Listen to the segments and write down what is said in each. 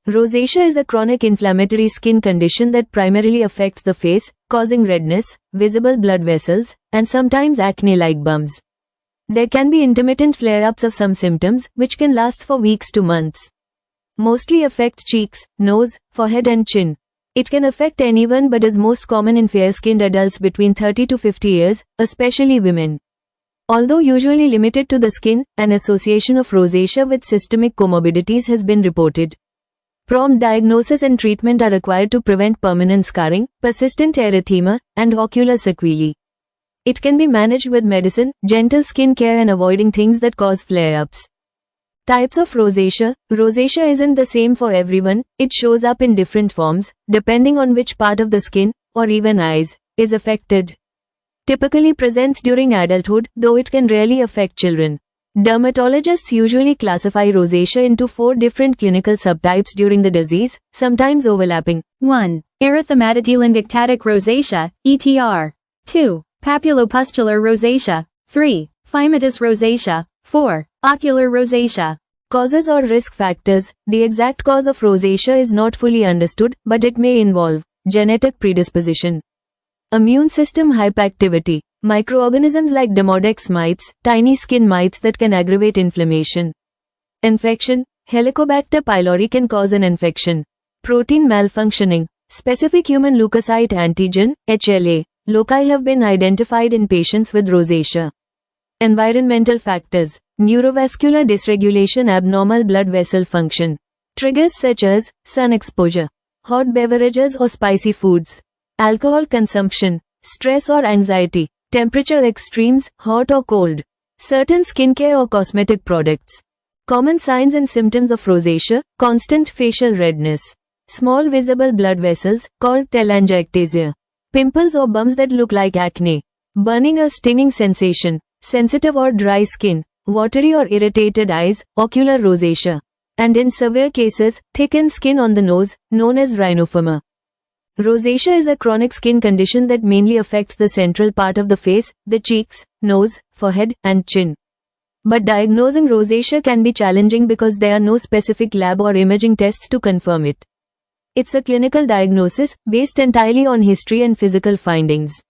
Rosacea is a chronic inflammatory skin condition that primarily affects the face, causing redness, visible blood vessels, and sometimes acne-like bumps. There can be intermittent flare-ups of some symptoms, which can last for weeks to months. Mostly affects cheeks, nose, forehead and chin. It can affect anyone but is most common in fair-skinned adults between 30 to 50 years, especially women. Although usually limited to the skin, an association of rosacea with systemic comorbidities has been reported. Prompt diagnosis and treatment are required to prevent permanent scarring, persistent erythema, and ocular sequelae. It can be managed with medicine, gentle skin care and avoiding things that cause flare-ups. Types of rosacea. Rosacea isn't the same for everyone, it shows up in different forms, depending on which part of the skin, or even eyes, is affected. Typically presents during adulthood, though it can rarely affect children. Dermatologists usually classify rosacea into 4 different clinical subtypes during the disease, sometimes overlapping. 1. Erythematotelangiectatic rosacea, ETR. 2. Papulopustular rosacea. 3. Phymatous rosacea. 4. Ocular rosacea. Causes or risk factors. The exact cause of rosacea is not fully understood, but it may involve genetic predisposition, immune system hyperactivity, microorganisms like Demodex mites, tiny skin mites that can aggravate inflammation, infection. Helicobacter pylori can cause an infection, protein malfunctioning, specific human leukocyte antigen, HLA, loci have been identified in patients with rosacea. Environmental factors, neurovascular dysregulation, abnormal blood vessel function. Triggers such as sun exposure, hot beverages or spicy foods, alcohol consumption, stress or anxiety, temperature extremes, hot or cold, certain skincare or cosmetic products. Common signs and symptoms of rosacea: constant facial redness, small visible blood vessels, called telangiectasia, pimples or bumps that look like acne, burning or stinging sensation, sensitive or dry skin, watery or irritated eyes, ocular rosacea, and in severe cases, thickened skin on the nose, known as rhinophoma. Rosacea is a chronic skin condition that mainly affects the central part of the face, the cheeks, nose, forehead, and chin. But diagnosing rosacea can be challenging because there are no specific lab or imaging tests to confirm it. It's a clinical diagnosis, based entirely on history and physical findings.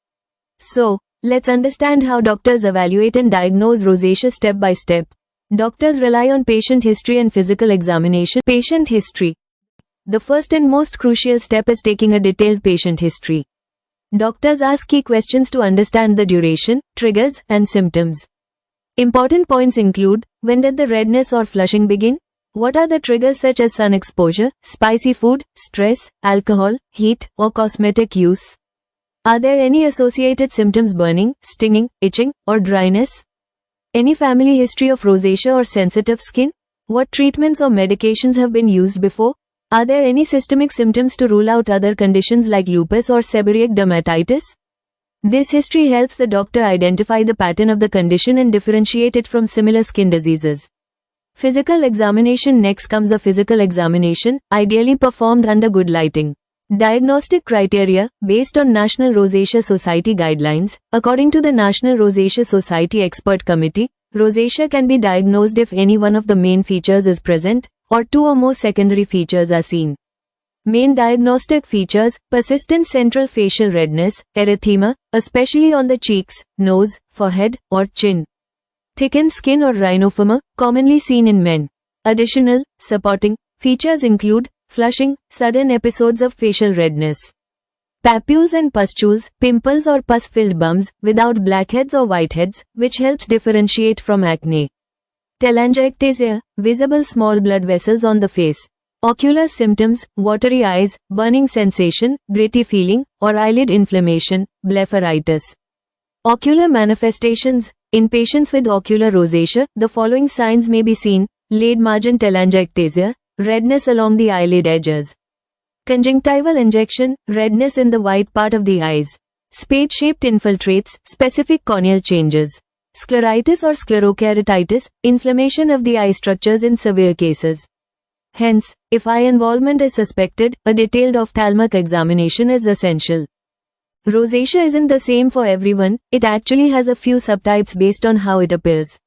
So, let's understand how doctors evaluate and diagnose rosacea step by step. Doctors rely on patient history and physical examination. Patient history. The first and most crucial step is taking a detailed patient history. Doctors ask key questions to understand the duration, triggers, and symptoms. Important points include: when did the redness or flushing begin? What are the triggers such as sun exposure, spicy food, stress, alcohol, heat, or cosmetic use? Are there any associated symptoms: burning, stinging, itching, or dryness? Any family history of rosacea or sensitive skin? What treatments or medications have been used before? Are there any systemic symptoms to rule out other conditions like lupus or seborrheic dermatitis? This history helps the doctor identify the pattern of the condition and differentiate it from similar skin diseases. Physical examination. Next comes a physical examination, ideally performed under good lighting. Diagnostic criteria. Based on National Rosacea Society guidelines, according to the National Rosacea Society Expert Committee, rosacea can be diagnosed if any one of the main features is present, or 2 or more secondary features are seen. Main diagnostic features: persistent central facial redness, erythema, especially on the cheeks, nose, forehead, or chin. Thickened skin or rhinophoma, commonly seen in men. Additional, supporting features include flushing, sudden episodes of facial redness, papules and pustules, pimples or pus-filled bumps, without blackheads or whiteheads, which helps differentiate from acne. Telangiectasia, visible small blood vessels on the face. Ocular symptoms: watery eyes, burning sensation, gritty feeling, or eyelid inflammation, blepharitis. Ocular manifestations. In patients with ocular rosacea, the following signs may be seen: late margin telangiectasia, redness along the eyelid edges. Conjunctival injection, redness in the white part of the eyes. Spade-shaped infiltrates, specific corneal changes. Scleritis or sclerokeratitis, inflammation of the eye structures in severe cases. Hence, if eye involvement is suspected, a detailed ophthalmic examination is essential. Rosacea isn't the same for everyone, it actually has a few subtypes based on how it appears.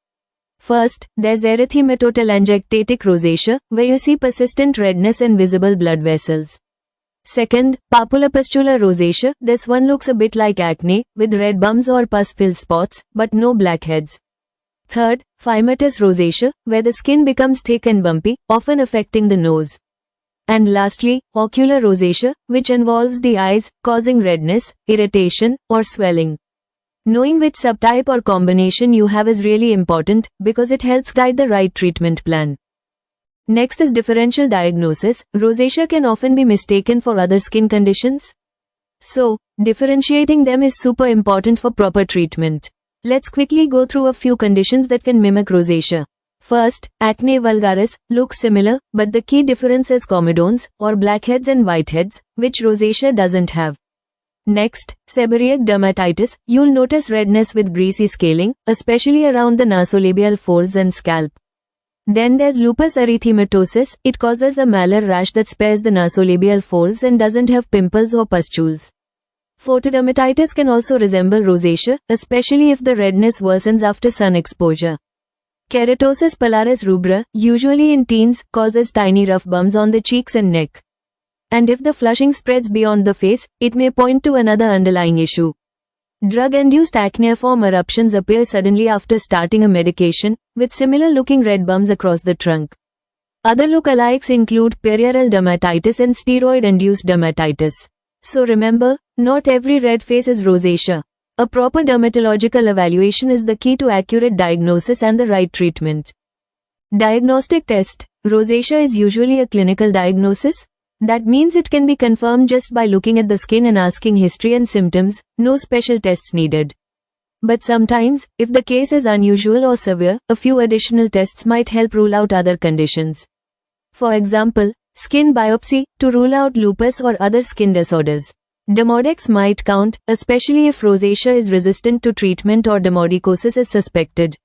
First, there's erythematotelangiectatic rosacea, where you see persistent redness and visible blood vessels. Second, papulopustular rosacea. This one looks a bit like acne, with red bumps or pus-filled spots, but no blackheads. Third, phymatous rosacea, where the skin becomes thick and bumpy, often affecting the nose. And lastly, ocular rosacea, which involves the eyes, causing redness, irritation, or swelling. Knowing which subtype or combination you have is really important because it helps guide the right treatment plan. Next is differential diagnosis. Rosacea can often be mistaken for other skin conditions. So, differentiating them is super important for proper treatment. Let's quickly go through a few conditions that can mimic rosacea. First, acne vulgaris looks similar, but the key difference is comedones, or blackheads and whiteheads, which rosacea doesn't have. Next, seborrheic dermatitis. You'll notice redness with greasy scaling, especially around the nasolabial folds and scalp. Then there's lupus erythematosus. It causes a malar rash that spares the nasolabial folds and doesn't have pimples or pustules. Photodermatitis can also resemble rosacea, especially if the redness worsens after sun exposure. Keratosis pilaris rubra, usually in teens, causes tiny rough bumps on the cheeks and neck. And if the flushing spreads beyond the face, it may point to another underlying issue. Drug-induced acneiform eruptions appear suddenly after starting a medication, with similar-looking red bumps across the trunk. Other lookalikes include perioral dermatitis and steroid-induced dermatitis. So remember, not every red face is rosacea. A proper dermatological evaluation is the key to accurate diagnosis and the right treatment. Diagnostic test. Rosacea is usually a clinical diagnosis. That means it can be confirmed just by looking at the skin and asking history and symptoms, no special tests needed. But sometimes, if the case is unusual or severe, a few additional tests might help rule out other conditions. For example, skin biopsy, to rule out lupus or other skin disorders. Demodex might count, especially if rosacea is resistant to treatment or demodicosis is suspected.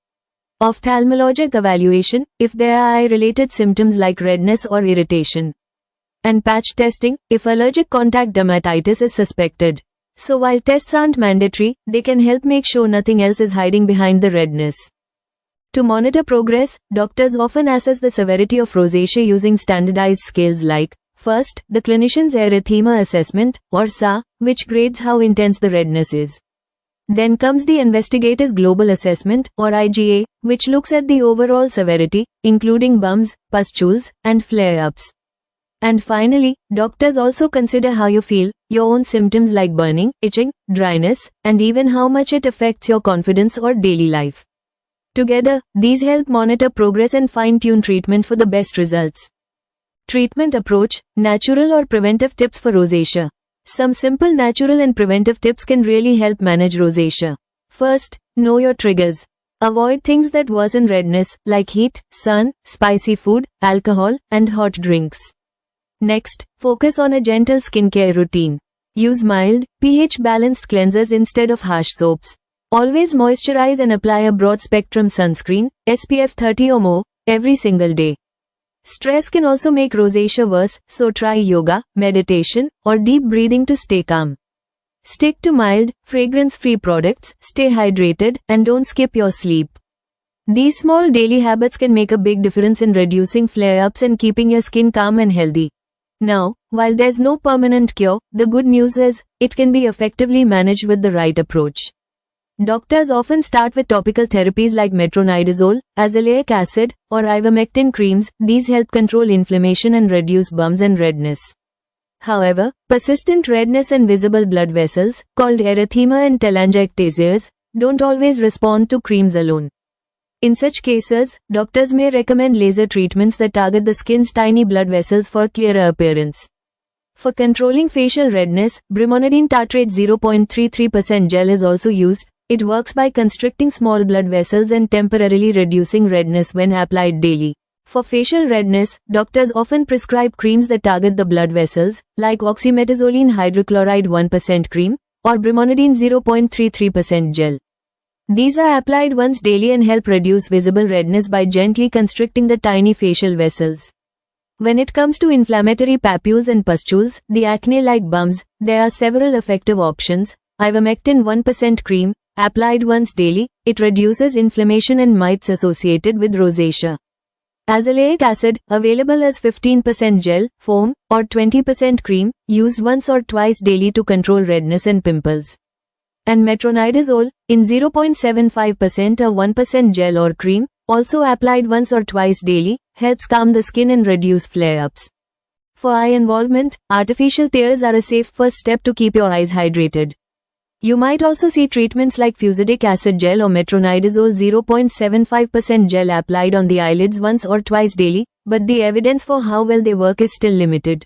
Ophthalmologic evaluation, if there are eye-related symptoms like redness or irritation. And patch testing, if allergic contact dermatitis is suspected. So while tests aren't mandatory, they can help make sure nothing else is hiding behind the redness. To monitor progress, doctors often assess the severity of rosacea using standardized scales like, first, the clinician's erythema assessment, or SA, which grades how intense the redness is. Then comes the investigator's global assessment, or IGA, which looks at the overall severity, including bumps, pustules, and flare-ups. And finally, doctors also consider how you feel, your own symptoms like burning, itching, dryness, and even how much it affects your confidence or daily life. Together, these help monitor progress and fine-tune treatment for the best results. Treatment approach, natural or preventive tips for rosacea. Some simple natural and preventive tips can really help manage rosacea. First, know your triggers. Avoid things that worsen redness, like heat, sun, spicy food, alcohol, and hot drinks. Next, focus on a gentle skincare routine. Use mild, pH-balanced cleansers instead of harsh soaps. Always moisturize and apply a broad-spectrum sunscreen, SPF 30 or more, every single day. Stress can also make rosacea worse, so try yoga, meditation, or deep breathing to stay calm. Stick to mild, fragrance-free products, stay hydrated, and don't skip your sleep. These small daily habits can make a big difference in reducing flare-ups and keeping your skin calm and healthy. Now, while there's no permanent cure, the good news is, it can be effectively managed with the right approach. Doctors often start with topical therapies like metronidazole, azelaic acid, or ivermectin creams. These help control inflammation and reduce bumps and redness. However, persistent redness and visible blood vessels, called erythema and telangiectasias, don't always respond to creams alone. In such cases, doctors may recommend laser treatments that target the skin's tiny blood vessels for clearer appearance. For controlling facial redness, brimonidine tartrate 0.33% gel is also used. It works by constricting small blood vessels and temporarily reducing redness when applied daily. For facial redness, doctors often prescribe creams that target the blood vessels, like oxymetazoline hydrochloride 1% cream, or brimonidine 0.33% gel. These are applied once daily and help reduce visible redness by gently constricting the tiny facial vessels. When it comes to inflammatory papules and pustules, the acne-like bumps, there are several effective options: ivermectin 1% cream, Applied once daily, it reduces inflammation and mites associated with rosacea. Azelaic acid, available as 15% gel, foam, or 20% cream, used once or twice daily to control redness and pimples. And metronidazole, in 0.75% or 1% gel or cream, also applied once or twice daily, helps calm the skin and reduce flare-ups. For eye involvement, artificial tears are a safe first step to keep your eyes hydrated. You might also see treatments like fusidic acid gel or metronidazole 0.75% gel applied on the eyelids once or twice daily, but the evidence for how well they work is still limited.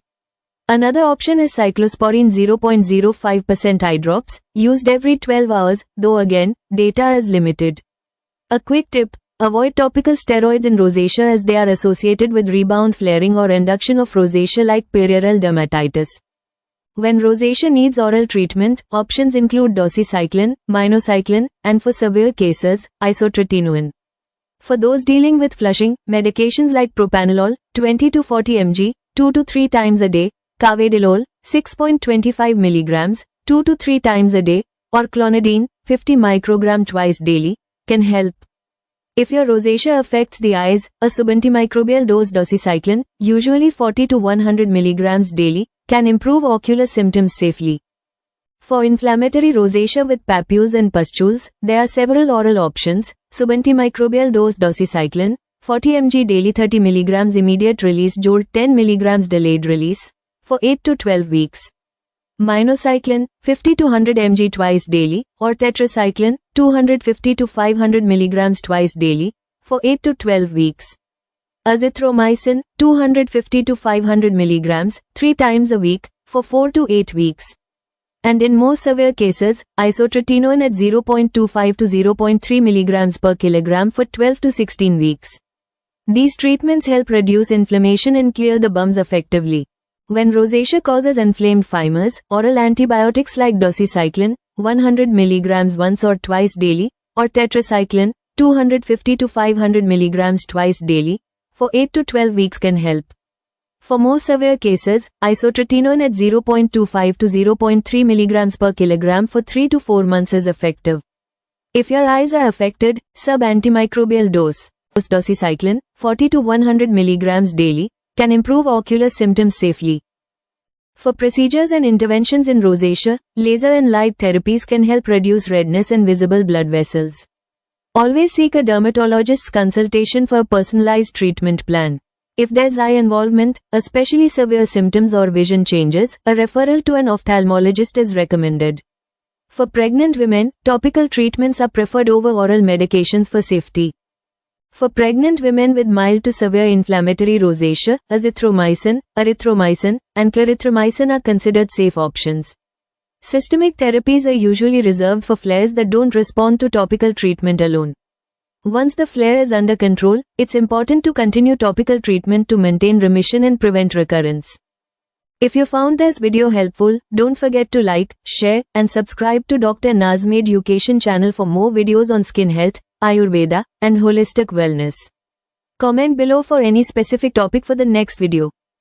Another option is cyclosporine 0.05% eye drops, used every 12 hours, though again, data is limited. A quick tip: avoid topical steroids in rosacea as they are associated with rebound flaring or induction of rosacea like perioral dermatitis. When rosacea needs oral treatment, options include doxycycline, minocycline, and for severe cases, isotretinoin. For those dealing with flushing, medications like propranolol, 20 to 40 mg, 2 to 3 times a day, carvedilol, 6.25 mg, 2 to 3 times a day, or clonidine, 50 microgram twice daily, can help. If your rosacea affects the eyes, a subantimicrobial dose doxycycline, usually 40 to 100 mg daily, can improve ocular symptoms safely. For inflammatory rosacea with papules and pustules, there are several oral options: subantimicrobial dose doxycycline, 40 mg daily, 30 mg immediate release, Jord 10 mg delayed release, for 8 to 12 weeks. Minocycline, 50 to 100 mg twice daily, or tetracycline, 250 to 500 mg twice daily, for 8 to 12 weeks. Azithromycin, 250 to 500 mg, 3 times a week, for 4 to 8 weeks. And in more severe cases, isotretinoin at 0.25 to 0.3 mg per kilogram for 12 to 16 weeks. These treatments help reduce inflammation and clear the bumps effectively. When rosacea causes inflamed fibers, oral antibiotics like doxycycline, 100 mg once or twice daily, or tetracycline, 250 to 500 mg twice daily, for 8 to 12 weeks can help. For more severe cases, isotretinoin at 0.25 to 0.3 mg per kilogram for 3 to 4 months is effective. If your eyes are affected, sub-antimicrobial dose doxycycline, 40 to 100 mg daily, can improve ocular symptoms safely. For procedures and interventions in rosacea, laser and light therapies can help reduce redness and visible blood vessels. Always seek a dermatologist's consultation for a personalized treatment plan. If there's eye involvement, especially severe symptoms or vision changes, a referral to an ophthalmologist is recommended. For pregnant women, topical treatments are preferred over oral medications for safety. For pregnant women with mild to severe inflammatory rosacea, azithromycin, erythromycin, and clarithromycin are considered safe options. Systemic therapies are usually reserved for flares that don't respond to topical treatment alone. Once the flare is under control, it's important to continue topical treatment to maintain remission and prevent recurrence. If you found this video helpful, don't forget to like, share, and subscribe to Dr. Nazmi Education channel for more videos on skin health, Ayurveda, and holistic wellness. Comment below for any specific topic for the next video.